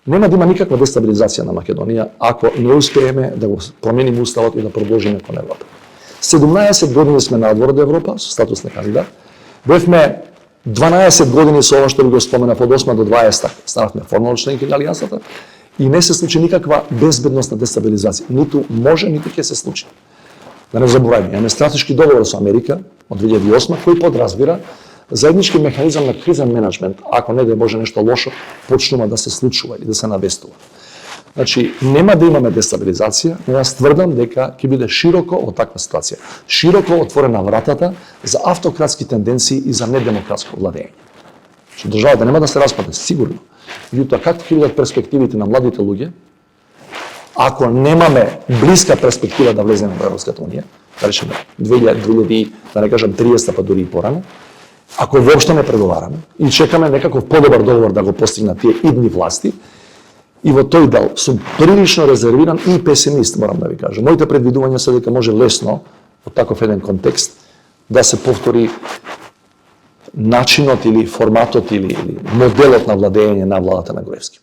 Нема да има никаква дестабилизација на Македонија ако не успееме да го промениме уставот и да продолжиме кон Европа. 17 години сме надвор од Европа со статус на кандидат. Бевме 12 години со ова што ви го спомена од 8 до 20 станавме формално членки на алијансата и не се случи никаква безбедносна дестабилизација. Ниту може, ниту ќе се случи. Да не забораваме, имаме стратешки договор со Америка од 2008 кој подразбира заеднички механизам на кризен менеджмент, ако не да може нешто лошо почнува да се случува и да се навестува. Значи, нема да имаме дестабилизација, но јас тврдам дека ќе биде широко од таква ситуација. Широко отворена вратата за автократски тенденции и за недемократско владење. Значи, државата нема да се распадне, сигурно. Меѓутоа, какви ќе бидат перспективите на младите луѓе, ако немаме блиска перспектива да влеземе во Европската унија, да речеме 2000, да не кажам 30 па дури и порано, ако воопшто не преговараме и чекаме некаков подобар договор да го постигнат тие идни власти, и во тој дел сум прилично резервиран и песимист, морам да ви кажам. Моите предвидувања се дека може лесно од таков еден контекст да се повтори начинот или форматот или моделот на владење на владата на Груевски.